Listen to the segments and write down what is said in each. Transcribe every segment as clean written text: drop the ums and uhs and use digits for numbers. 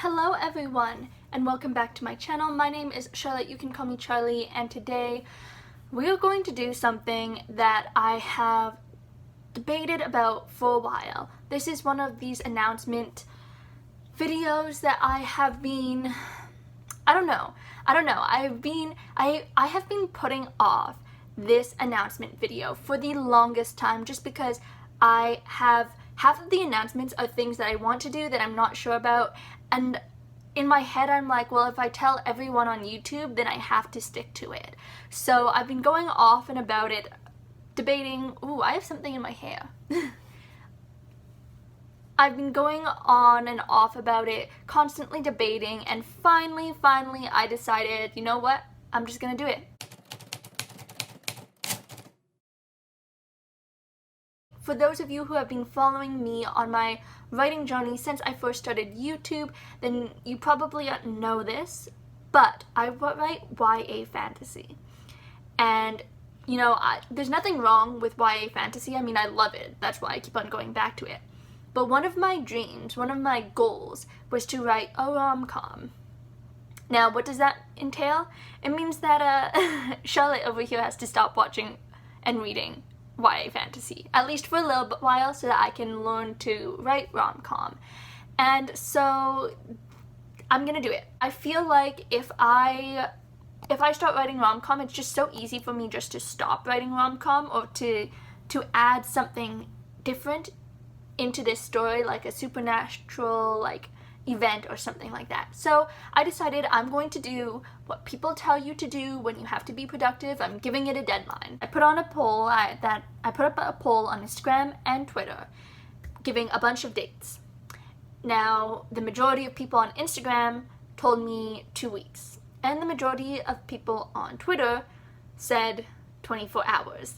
Hello everyone, and welcome back to my channel. My name is Charlotte, you can call me Charlie, and today we're going to do something that I have debated about for a while. This is one of these announcement videos that I have been, I have been putting off this announcement video for the longest time just because I have half of the announcements are things that I want to do that I'm not sure about, and in my head I'm like, well, if I tell everyone on YouTube, then I have to stick to it. So I've been going off and about it, debating. Ooh, I have something in my hair. I've been going on and off about it, constantly debating, and finally I decided, you know what, I'm just gonna do it. For those of you who have been following me on my writing journey since I first started YouTube, then you probably know this, but I write YA fantasy. And, you know, there's nothing wrong with YA fantasy. I mean, I love it. That's why I keep on going back to it. But one of my dreams, one of my goals, was to write a rom-com. Now, what does that entail? It means that Charlotte over here has to stop watching and reading YA fantasy, at least for a little bit while, so that I can learn to write rom-com. And so I'm gonna do it. I feel like if I start writing rom-com, it's just so easy for me just to stop writing rom-com or to add something different into this story, like a supernatural event or something like that. So I decided I'm going to do what people tell you to do when you have to be productive. I'm giving it a deadline. I put on a poll I put up a poll on Instagram and Twitter giving a bunch of dates. Now, the majority of people on Instagram told me 2 weeks, and the majority of people on Twitter said 24 hours.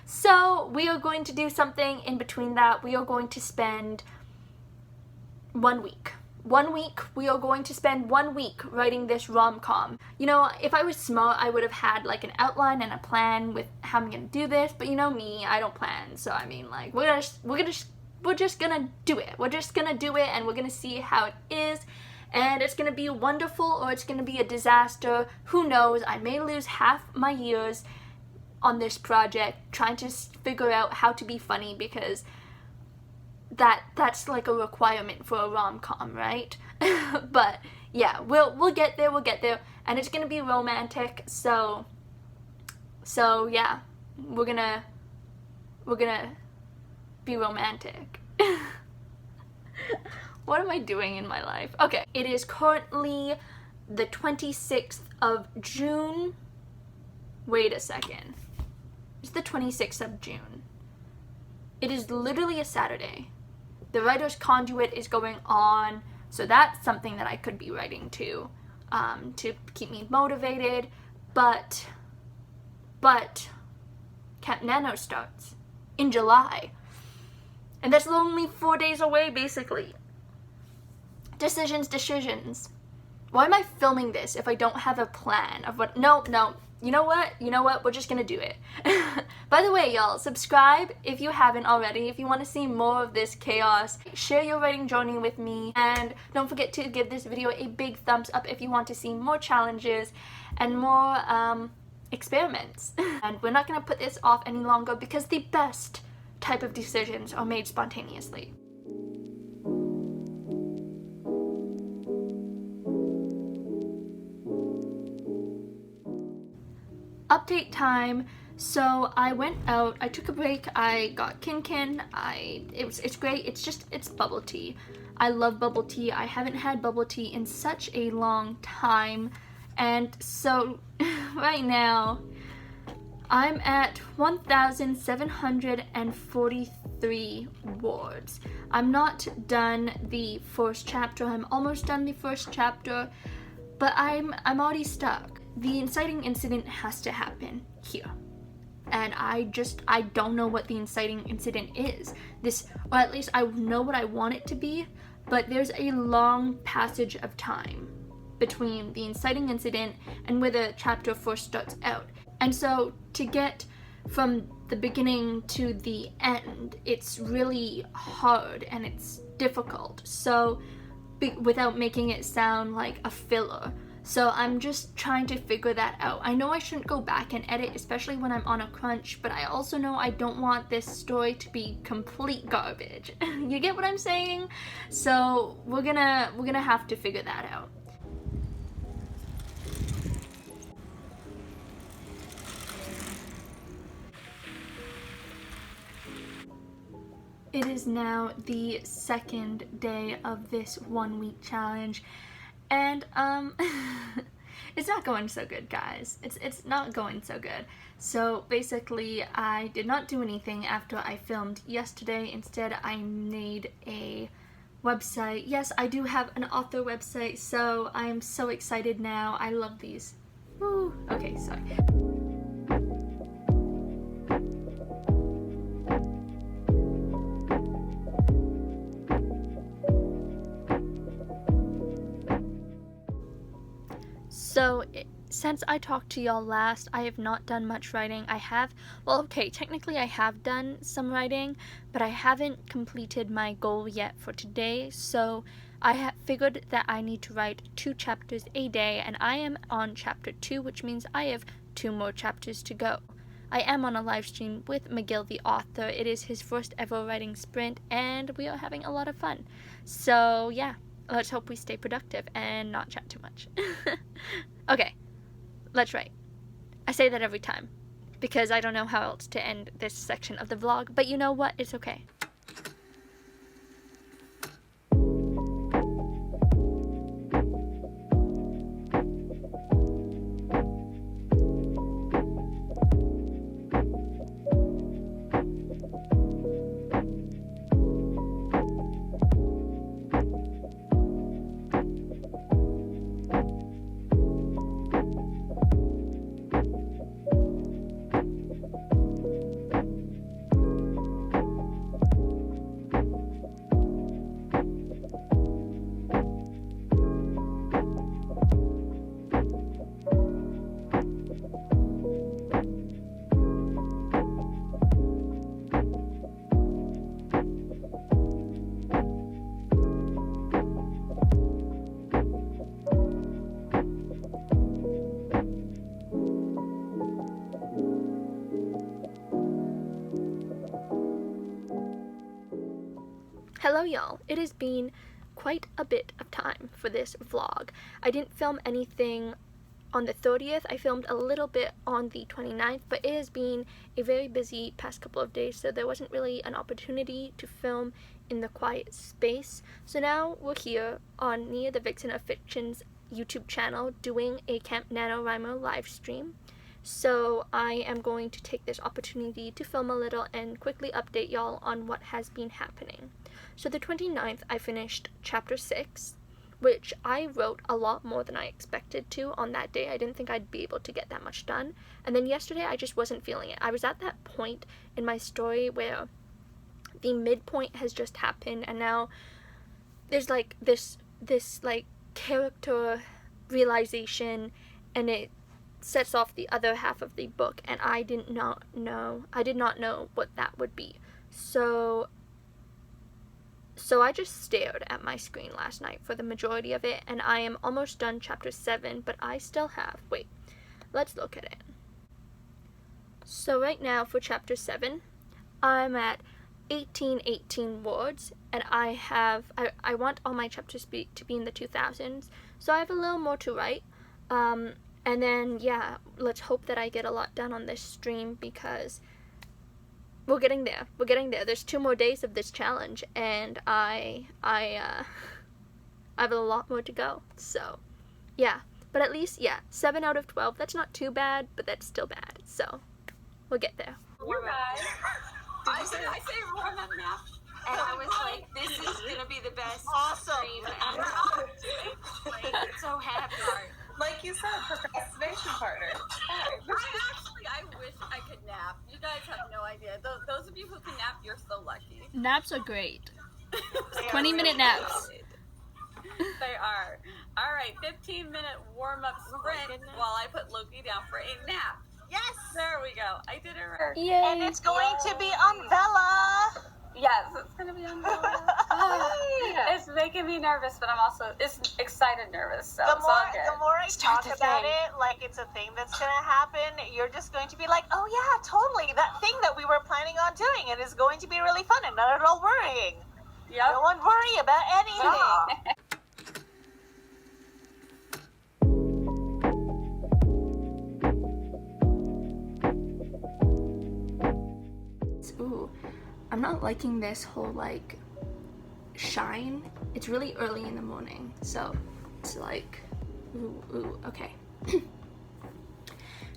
So we are going to do something in between that. We are going to spend 1 week. 1 week, we are going to spend 1 week writing this rom-com. You know, if I was smart, I would have had like an outline and a plan with how I'm gonna do this, but you know me, I don't plan. So I mean, like, we're just gonna do it. We're just gonna do it, and we're gonna see how it is, and it's gonna be wonderful or it's gonna be a disaster. Who knows? I may lose half my years on this project trying to figure out how to be funny, because that's like a requirement for a rom-com, right? But yeah, we'll get there, and it's gonna be romantic. So yeah, we're gonna be romantic. What am I doing in my life? Okay, it is currently the 26th of June. Wait a second. It's the 26th of June. It is literally a Saturday. The Writer's Conduit is going on, so that's something that I could be writing to keep me motivated, but Camp Nano starts in July, and that's only 4 days away, basically. Decisions. Why am I filming this if I don't have a plan of what? No. You know what? We're just gonna do it. By the way, y'all, subscribe if you haven't already, if you want to see more of this chaos. Share your writing journey with me, and don't forget to give this video a big thumbs up if you want to see more challenges and more experiments. And we're not gonna put this off any longer, because the best type of decisions are made spontaneously. Update time. So I went out, I took a break, I got Kin. It's great, it's bubble tea. I love bubble tea. I haven't had bubble tea in such a long time, and so right now I'm at 1,743 words. I'm not done the first chapter. I'm almost done the first chapter, but I'm already stuck. The inciting incident has to happen here. And I don't know what the inciting incident is. Or at least I know what I want it to be, but there's a long passage of time between the inciting incident and where the chapter first starts out. And so to get from the beginning to the end, it's really hard and it's difficult. So without making it sound like a filler. So I'm just trying to figure that out. I know I shouldn't go back and edit, especially when I'm on a crunch, but I also know I don't want this story to be complete garbage. You get what I'm saying? So we're gonna have to figure that out. It is now the second day of this 1 week challenge, and it's not going so good, guys. It's not going so good. So basically, I did not do anything after I filmed yesterday. Instead, I made a website. Yes, I do have an author website, so I am so excited now. I love these. Woo. Okay, sorry. So, since I talked to y'all last, I have not done much writing. Technically I have done some writing, but I haven't completed my goal yet for today, so I have figured that I need to write 2 chapters a day, and I am on chapter 2, which means I have 2 more chapters to go. I am on a live stream with McGill the author. It is his first ever writing sprint, and we are having a lot of fun. So, yeah. Let's hope we stay productive and not chat too much. Okay, let's write. I say that every time, because I don't know how else to end this section of the vlog, but you know what? It's okay. Hello y'all, it has been quite a bit of time for this vlog. I didn't film anything on the 30th, I filmed a little bit on the 29th, but it has been a very busy past couple of days, so there wasn't really an opportunity to film in the quiet space. So now we're here on Nia the Vixen of Fiction's YouTube channel doing a Camp NaNoWriMo live stream. So I am going to take this opportunity to film a little and quickly update y'all on what has been happening. So the 29th, I finished chapter 6, which I wrote a lot more than I expected to on that day. I didn't think I'd be able to get that much done. And then yesterday, I just wasn't feeling it. I was at that point in my story where the midpoint has just happened, and now there's like this like character realization, and it sets off the other half of the book, and I did not know what that would be. So I just stared at my screen last night for the majority of it, and I am almost done chapter 7, but I still have, let's look at it. So right now for chapter 7, I'm at 1818 words, and I want all my chapters to be in the 2000s, so I have a little more to write. And then, yeah, let's hope that I get a lot done on this stream, because we're getting there. There's 2 more days of this challenge, and I have a lot more to go. So, yeah. But at least, yeah, 7 out of 12. That's not too bad, but that's still bad. So, we'll get there. You guys, I say warm up now, and I was like, this is gonna be the best stream ever. Like, so happy. Like you said, procrastination partner. I wish I could nap. You guys have no idea. Those of you who can nap, you're so lucky. Naps are great. 20-minute naps. They are. All right, 15-minute warm-up sprint while I put Loki down for a nap. Yes! There we go. I did it right. Yay. And it's going to be on Bella. Yes, it's gonna be on July. Yeah. It's making me nervous, but I'm also excited nervous. So The it's all more, good. the more I Start talk the about thing. it, like it's a thing that's gonna happen, you're just going to be like, oh yeah, totally, that thing that we were planning on doing, it is going to be really fun and not at all worrying. Yep. No one worry about anything. Ooh, I'm not liking this whole like shine. It's really early in the morning, so it's like, ooh, okay.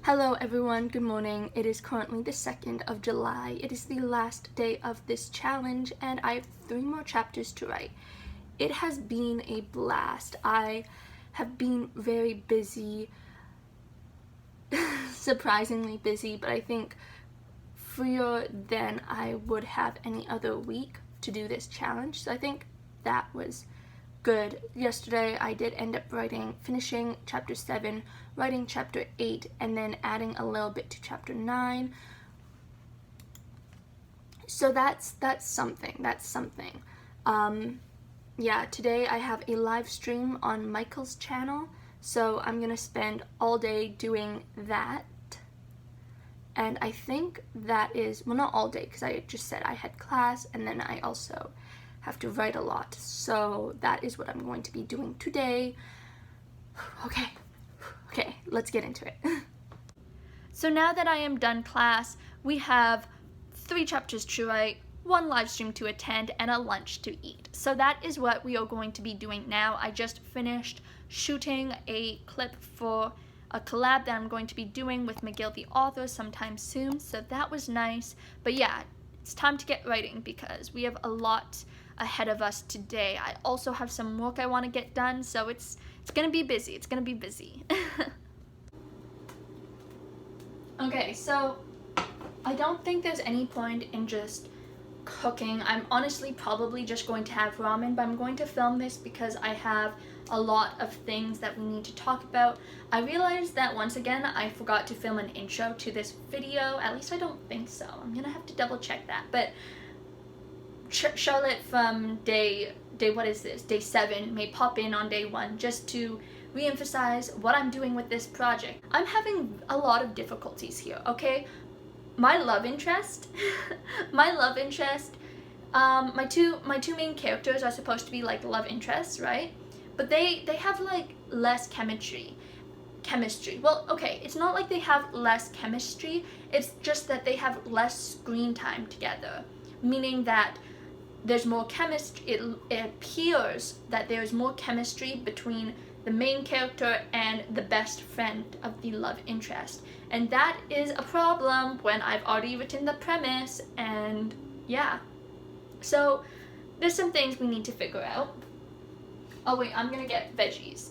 Hello everyone, good morning. It is currently the 2nd of July. It is the last day of this challenge and I have 3 more chapters to write. It has been a blast. I have been very busy, surprisingly busy, but I think freer than I would have any other week to do this challenge. So I think that was good. Yesterday I did end up finishing chapter 7, writing chapter 8, and then adding a little bit to chapter 9. So that's something. Yeah, today I have a live stream on Michael's channel, so I'm gonna spend all day doing that. And I think that is, well, not all day, because I just said I had class, and then I also have to write a lot. So that is what I'm going to be doing today. Okay, let's get into it. So now that I am done class, we have 3 chapters to write, 1 live stream to attend, and a lunch to eat. So that is what we are going to be doing now. I just finished shooting a clip for a collab that I'm going to be doing with McGill the author sometime soon, so that was nice. But yeah, it's time to get writing because we have a lot ahead of us today. I also have some work I want to get done, so it's gonna be busy. Okay, so I don't think there's any point in just cooking. I'm honestly probably just going to have ramen, but I'm going to film this because I have a lot of things that we need to talk about. I realized that once again I forgot to film an intro to this video. At least I don't think so. I'm gonna have to double check that. But Charlotte from day 7 may pop in on day 1 just to re-emphasize what I'm doing with this project. I'm having a lot of difficulties here, okay? My love interest, my two main characters are supposed to be like love interests, right? But they have like less chemistry. Well, okay, it's not like they have less chemistry, it's just that they have less screen time together, meaning that there's more chemistry. It appears that there's more chemistry between the main character and the best friend of the love interest. And that is a problem when I've already written the premise, and yeah. So there's some things we need to figure out. Oh wait, I'm gonna get veggies.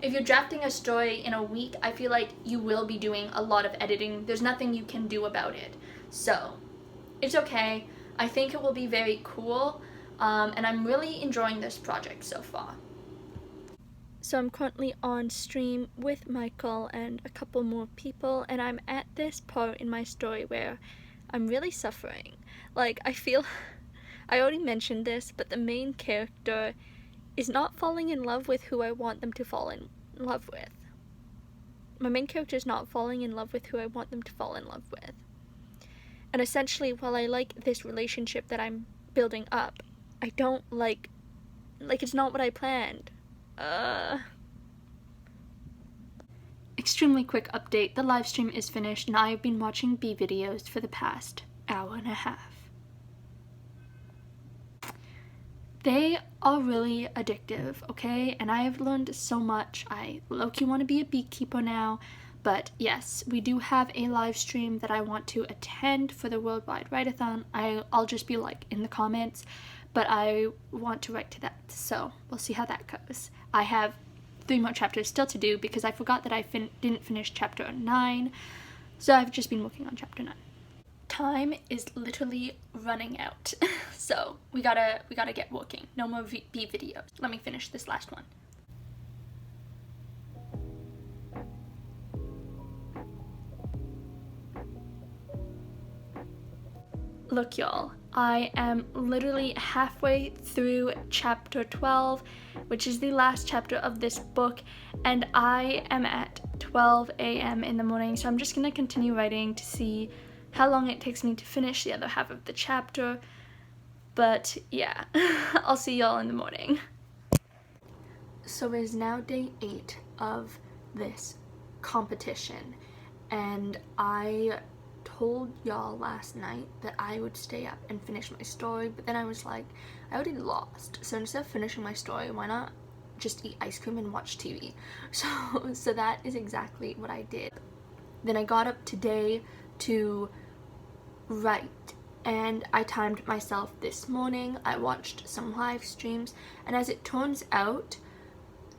If you're drafting a story in a week, I feel like you will be doing a lot of editing. There's nothing you can do about it. So, it's okay. I think it will be very cool, and I'm really enjoying this project so far. So I'm currently on stream with Michael and a couple more people, and I'm at this part in my story where I'm really suffering. Like, I feel, I already mentioned this, but the main character is not falling in love with who I want them to fall in love with. My main character is not falling in love with who I want them to fall in love with. And essentially, while I like this relationship that I'm building up, I don't like it's not what I planned. Extremely quick update, the live stream is finished and I've been watching B videos for the past hour and a half. They are really addictive, okay? And I've learned so much. I low-key want to be a beekeeper now. But yes, we do have a live stream that I want to attend for the Worldwide Write-a-thon. I'll just be like in the comments, but I want to write to that. So we'll see how that goes. I have 3 more chapters still to do because I forgot that I didn't finish chapter 9. So I've just been working on chapter 9. Time is literally running out. So we gotta get working. No more B videos. Let me finish this last one. Look, y'all, I am literally halfway through chapter 12, which is the last chapter of this book, and I am at 12 a.m. in the morning, so I'm just gonna continue writing to see how long it takes me to finish the other half of the chapter. But yeah, I'll see y'all in the morning. So it is now day 8 of this competition, and I told y'all last night that I would stay up and finish my story, but then I was like, I already lost, so instead of finishing my story, why not just eat ice cream and watch TV? So that is exactly what I did. Then I got up today to write, and I timed myself this morning. I watched some live streams, and as it turns out,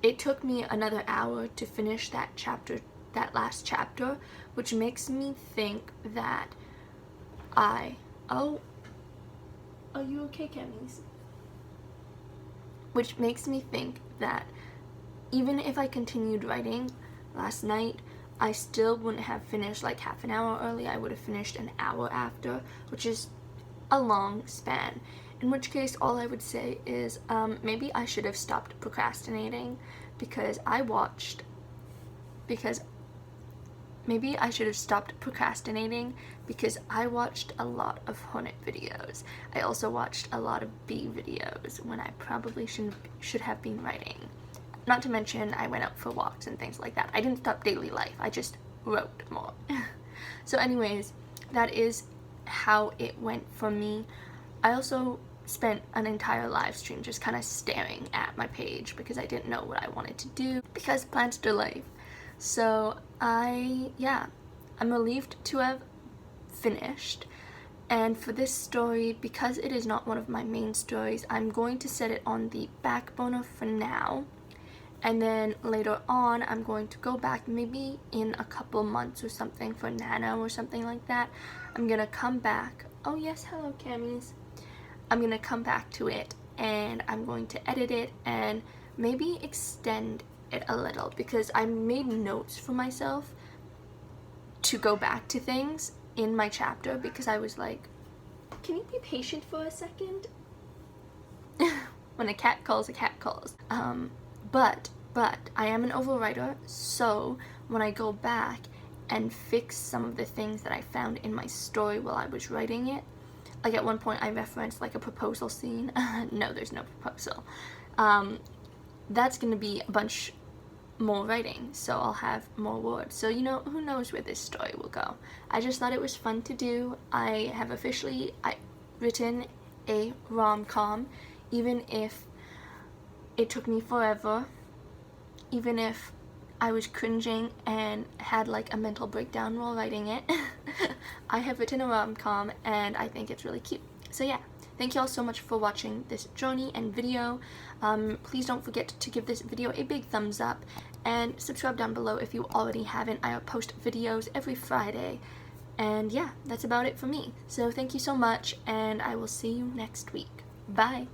it took me another hour to finish that last chapter, which makes me think that oh, are you okay, Camis? Which makes me think that even if I continued writing last night, I still wouldn't have finished like half an hour early. I would have finished an hour after, which is a long span. In which case, all I would say is maybe I should have stopped procrastinating maybe I should have stopped procrastinating because I watched a lot of Hornet videos. I also watched a lot of bee videos when I probably should have been writing. Not to mention, I went out for walks and things like that. I didn't stop daily life. I just wrote more. So anyways, that is how it went for me. I also spent an entire live stream just kind of staring at my page because I didn't know what I wanted to do because plans delay. So I'm relieved to have finished. And for this story, because it is not one of my main stories, I'm going to set it on the back burner for now. And then later on, I'm going to go back maybe in a couple months or something for Nano or something like that. I'm gonna come back. Oh yes, hello Camis. I'm gonna come back to it and I'm going to edit it and maybe extend it a little because I made notes for myself to go back to things in my chapter because I was like, can you be patient for a second? When a cat calls, a cat calls. But I am an overwriter, so when I go back and fix some of the things that I found in my story while I was writing it, like at one point I referenced like a proposal scene. No, there's no proposal. That's gonna be a bunch more writing, so I'll have more words. So you know, who knows where this story will go. I just thought it was fun to do. I have officially written a rom-com, even if it took me forever, even if I was cringing and had like a mental breakdown while writing it. I have written a rom-com and I think it's really cute. So yeah, thank you all so much for watching this journey and video. Please don't forget to give this video a big thumbs up and subscribe down below if you already haven't. I post videos every Friday. And yeah, that's about it for me. So thank you so much and I will see you next week. Bye!